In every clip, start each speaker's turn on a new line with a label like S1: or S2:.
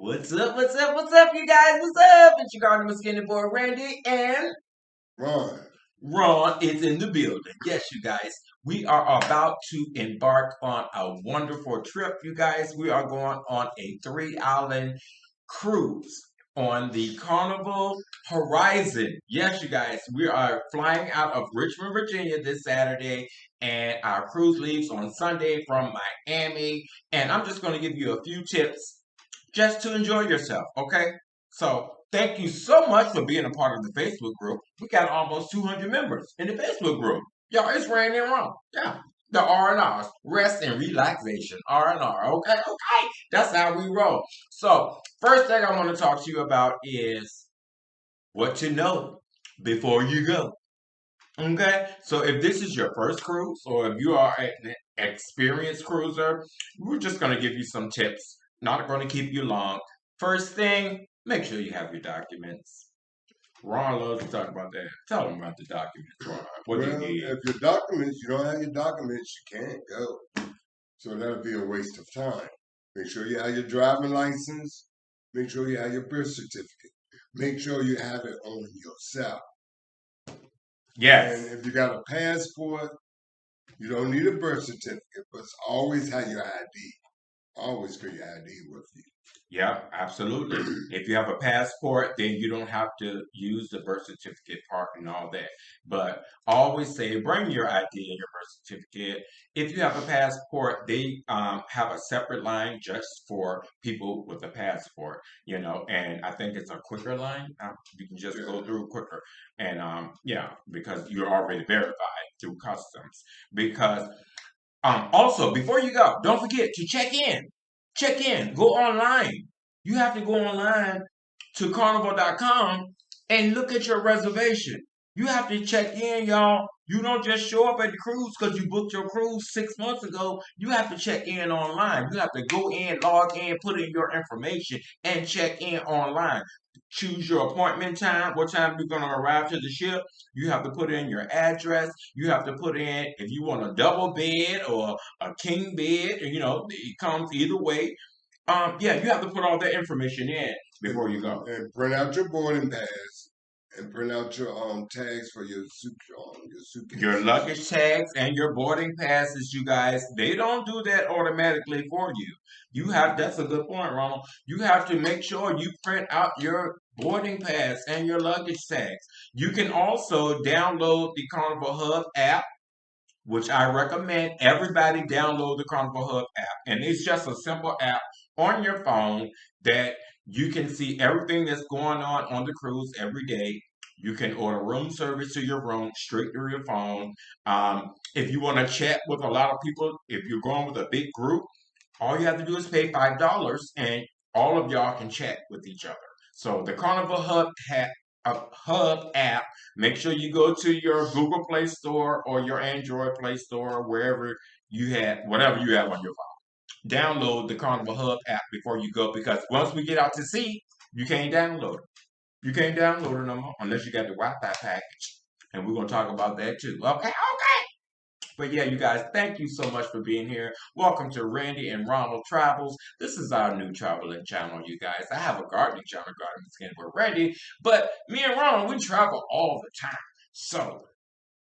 S1: What's up? What's up? What's up, you guys? What's up? It's your Carnival Skinny Boy Randy and
S2: Ron,
S1: Ron is in the building. Yes, you guys, we are about to embark on a wonderful trip, you guys. We are going on a three-island cruise on the Carnival Horizon. Yes, you guys, we are flying out of Richmond, Virginia this Saturday, and our cruise leaves on Sunday from Miami. And I'm just going to give you a few tips just to enjoy yourself, okay? So thank you so much for being a part of the Facebook group. We got almost 200 members in the Facebook group. Y'all, it's raining wrong. Yeah. The R&R's, rest and relaxation, R&R. Okay, okay. That's how we roll. So first thing I want to talk to you about is what to know before you go. Okay, so if this is your first cruise or if you are an experienced cruiser, we're just going to give you some tips. Not going to keep you long. First thing, make sure you have your documents. Ron loves to talk about that. Tell them about the documents, Ron. What do you
S2: well,
S1: need?
S2: if your documents, you don't have your documents, you can't go. So that'll be a waste of time. Make sure you have your driving license. Make sure you have your birth certificate. Make sure you have it on yourself. And
S1: Yes.
S2: if you got a passport, you don't need a birth certificate, but always have your ID. Always carry your ID with you.
S1: Yeah, absolutely. If you have a passport, then you don't have to use the birth certificate part and all that. But always say bring your ID and your birth certificate. If you have a passport, they have a separate line just for people with a passport, and I think it's a quicker line. You can just go
S2: Yeah.
S1: through quicker. And yeah, because you're already verified through customs. Because also, before you go, don't forget to check in. Check in. Go online. You have to go online to carnival.com and look at your reservation. You have to check in, y'all. You don't just show up at the cruise because you booked your cruise 6 months ago. You have to check in online. You have to go in, log in, put in your information, and check in online. Choose your appointment time, what time you're going to arrive to the ship. You have to put in your address. You have to put in if you want a double bed or a king bed. It comes either way. Yeah, you have to put all that information in before you go.
S2: And print out your boarding pass and print out your tags for your
S1: Your
S2: suitcases.
S1: luggage tags and your boarding passes, you guys, they don't do that automatically for you. That's a good point, Ronald. You have to make sure you print out your boarding pass and your luggage tags. You can also download the Carnival Hub app, which I recommend everybody download the Carnival Hub app. And it's just a simple app on your phone that you can see everything that's going on the cruise every day. You can order room service to your room straight through your phone. If you want to chat with a lot of people, if you're going with a big group, all you have to do is pay $5 and all of y'all can chat with each other. So the Carnival Hub app, make sure you go to your Google Play Store or your Android Play Store, wherever whatever you have on your phone. Download the Carnival Hub app before you go because once we get out to sea, you can't download it. You can't download it no more unless you got the Wi-Fi package. And we're gonna talk about that too. Okay, okay. But yeah, you guys, thank you so much for being here. Welcome to Randy and Ronald Travels. This is our new traveling channel, you guys. I have a gardening channel, Gardening Skin with Randy, but me and Ronald, we travel all the time. So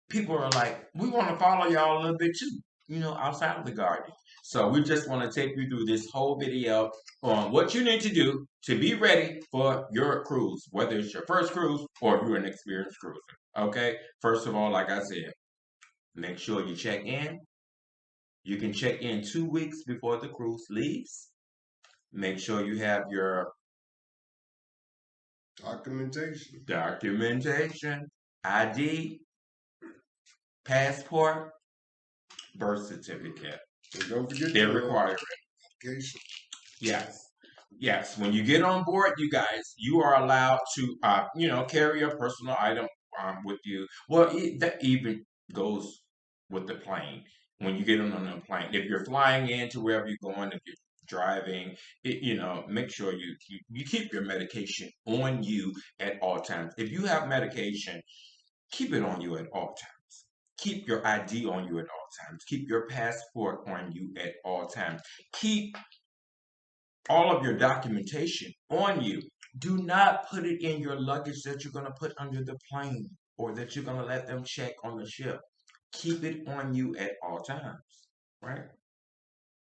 S1: people are like, we want to follow y'all a little bit too, outside of the garden. So we just want to take you through this whole video on what you need to do to be ready for your cruise, whether it's your first cruise or if you're an experienced cruiser. Okay? First of all, like I said, make sure you check in. You can check in 2 weeks before the cruise leaves. Make sure you have your documentation, ID, passport, birth certificate.
S2: And don't forget
S1: They're
S2: your
S1: required.
S2: application.
S1: Yes. Yes. When you get on board, you guys, you are allowed to, carry your personal item with you. Well, that even goes with the plane. When you get on the plane, if you're flying into wherever you're going, if you're driving, make sure you keep your medication on you at all times. If you have medication, keep it on you at all times. Keep your ID on you at all times. Keep your passport on you at all times. Keep all of your documentation on you. Do not put it in your luggage that you're going to put under the plane or that you're going to let them check on the ship. Keep it on you at all times, right?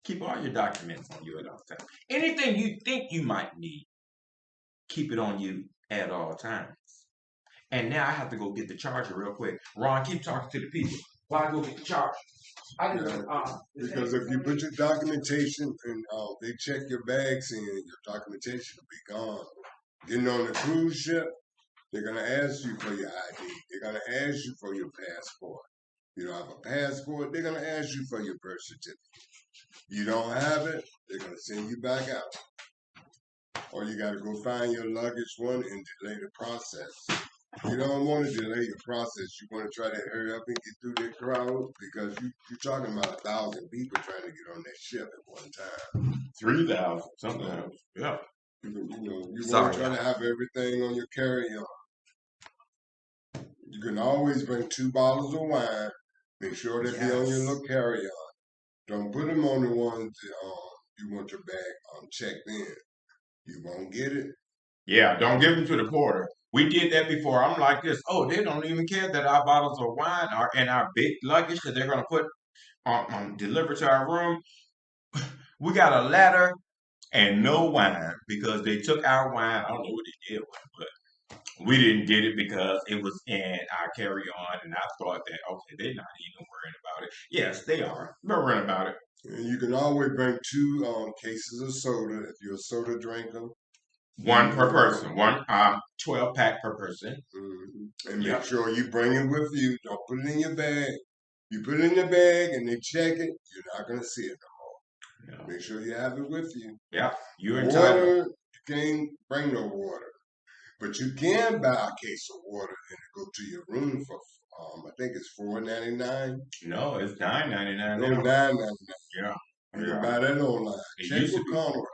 S1: Keep all your documents on you at all times. Anything you think you might need, keep it on you at all times. And now I have to go get the charger real quick. Ron, keep talking to the people while I go get the charger. I
S2: Yeah,
S1: just,
S2: because if you put your documentation and they check your bags in, your documentation will be gone. Getting on the cruise ship, they're gonna ask you for your ID. They're gonna ask you for your passport. You don't have a passport, they're gonna ask you for your birth certificate. You don't have it, they're gonna send you back out. Or you gotta go find your luggage one and delay the process. You don't want to delay the process. You want to try to hurry up and get through that crowd because you're talking about 1,000 people trying to get on that ship at one time.
S1: 3,000, something else. Yeah.
S2: You want
S1: Sorry.
S2: to try to have everything on your carry-on. You can always bring 2 bottles of wine. Make sure they be on your
S1: Yes.
S2: little carry-on. Don't put them on the ones that you want your bag checked in. You won't get it.
S1: Yeah, don't give them to the porter. We did that before. I'm like this. Oh, they don't even care that our bottles of wine are in our big luggage that they're going to put on delivered to our room. We got a ladder and no wine because they took our wine. I don't know what they did with it, but we didn't get it because it was in our carry-on, and I thought that okay, they're not even worrying about it. Yes, they are. They're worrying about it.
S2: And you can always bring 2 cases of soda if you're a soda drinker.
S1: One per person, one 12 pack per person.
S2: And make
S1: Yep.
S2: sure you bring it with you. Don't put it in your bag. You put it in your bag and they check it, you're not gonna see it no more.
S1: No.
S2: Make sure you have it with you.
S1: Yeah, you're entitled.
S2: Water, you can't bring no water. But you can buy a case of water and go to your room for I think it's $4.99.
S1: No, it's 9.99
S2: No,
S1: now.
S2: $9.99.
S1: Yeah,
S2: You can
S1: yeah.
S2: buy that online.
S1: It
S2: Check
S1: used to
S2: with
S1: be.
S2: Carnival.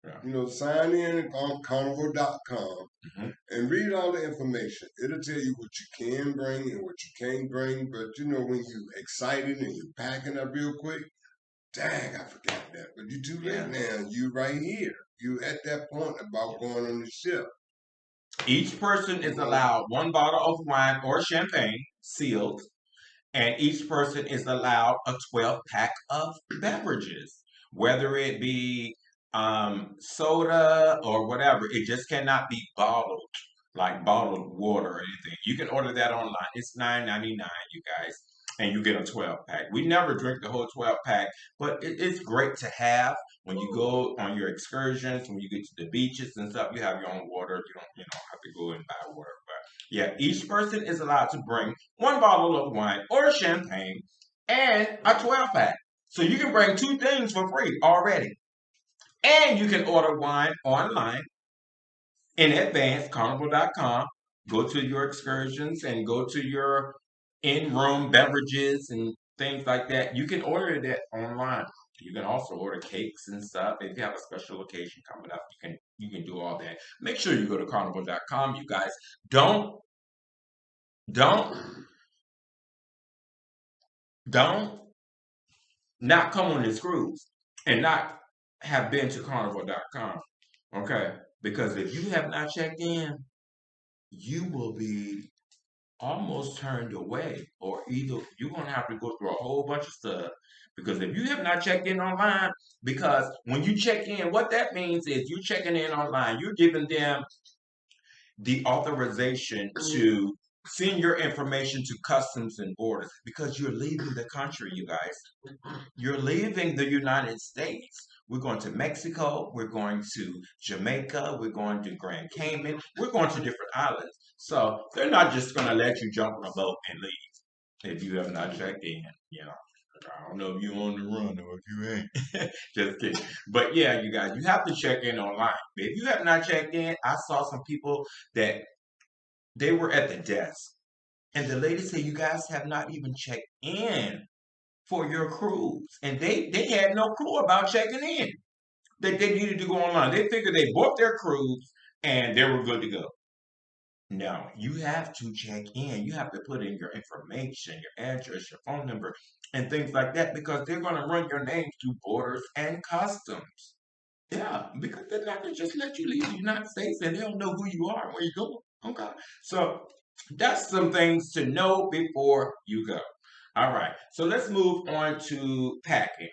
S1: Yeah.
S2: Sign in on Carnival.com
S1: Hmm.
S2: and read all the information. It'll tell you what you can bring and what you can't bring. But when you excited and you're packing up real quick, dang, I forgot that. But you're too late
S1: Yeah.
S2: now. You right here. You at that point about going on the ship.
S1: Each person
S2: You
S1: is
S2: know,
S1: allowed one bottle of wine or champagne, sealed, and each person is allowed a 12 pack of beverages, whether it be soda or whatever. It just cannot be bottled, like bottled water or anything. You can order that online. It's 9.99, you guys, and you get a 12 pack. We never drink the whole 12 pack, but it's great to have when you go on your excursions, when you get to the beaches and stuff. You have your own water. You don't have to go and buy water. But yeah, each person is allowed to bring one bottle of wine or champagne and a 12 pack. So you can bring two things for free already. And you can order wine online in advance, carnival.com. Go to your excursions and go to your in-room beverages and things like that. You can order that online. You can also order cakes and stuff. If you have a special occasion coming up, you can do all that. Make sure you go to carnival.com, you guys. Don't don't not come on this cruise and not have been to carnival.com. Okay? Because if you have not checked in, you will be almost turned away, or either you're going to have to go through a whole bunch of stuff. Because if you have not checked in online, because when you check in, what that means is you're checking in online, you're giving them the authorization to send your information to customs and borders because you're leaving the country, you guys. You're leaving the United States. We're going to Mexico. We're going to Jamaica. We're going to Grand Cayman. We're going to different islands. So they're not just going to let you jump on a boat and leave if you have not checked in. I don't know if you're on the run or if you ain't. Just kidding. But yeah, you guys, you have to check in online. If you have not checked in, I saw some people that they were at the desk. And the lady said, you guys have not even checked in for your cruise. And they had no clue about checking in. They needed to go online. They figured they booked their cruise and they were good to go. No, you have to check in. You have to put in your information, your address, your phone number, and things like that because they're going to run your name through borders and customs. Yeah, because they're not gonna just let you leave the United States and they don't know who you are and where you go. Okay. So that's some things to know before you go. All right. So let's move on to packing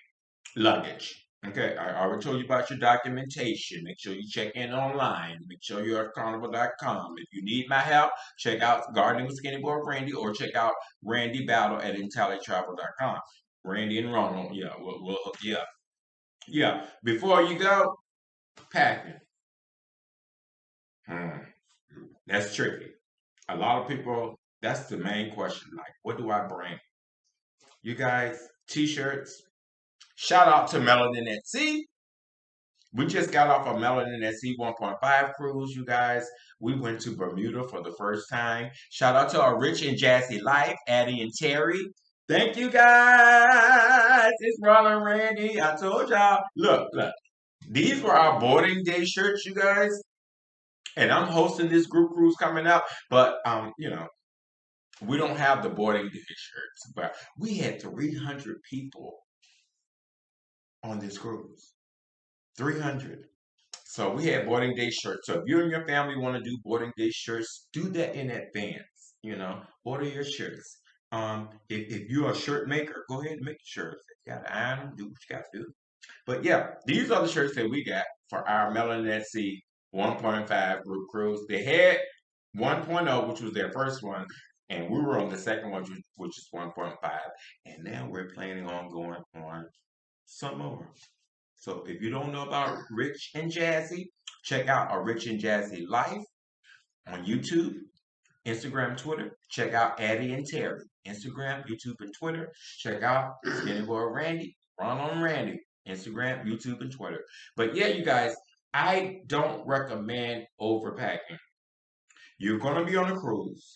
S1: luggage. Okay, I already told you about your documentation. Make sure you check in online. Make sure you're at carnival.com. If you need my help, check out Gardening with Skinny Boy Randy or check out Randy Battle at IntelliTravel.com. Randy and Ronald, yeah, we'll hook you up. Yeah, before you go, packing. Hmm, that's tricky. A lot of people, that's the main question. Like, what do I bring? You guys, t-shirts. Shout out to Melanin at Sea. We just got off a Melanin at Sea 1.5 cruise, you guys. We went to Bermuda for the first time. Shout out to our Rich and Jazzy Life, Addie and Terry. Thank you guys. It's Ron and Randy. I told y'all. Look. These were our boarding day shirts, you guys. And I'm hosting this group cruise coming up, but we don't have the boarding day shirts. But we had 300 people on this cruise. 300. So we had boarding day shirts. So if you and your family want to do boarding day shirts, do that in advance. Order your shirts. If you're a shirt maker, go ahead and make shirts. If you got to iron them, do what you got to do. But yeah, these are the shirts that we got for our Melanin at Sea 1.5 group cruise. They had 1.0, which was their first one, and we were on the second one, which is 1.5. And now we're planning on going on some more. So if you don't know about Rich and Jazzy, check out our Rich and Jazzy Life on YouTube, Instagram, Twitter. Check out Addie and Terry. Instagram, YouTube, and Twitter. Check out Skinny Boy Randy, Ronald and Randy. Instagram, YouTube, and Twitter. But yeah, you guys, I don't recommend overpacking. You're going to be on a cruise.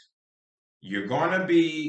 S1: You're going to be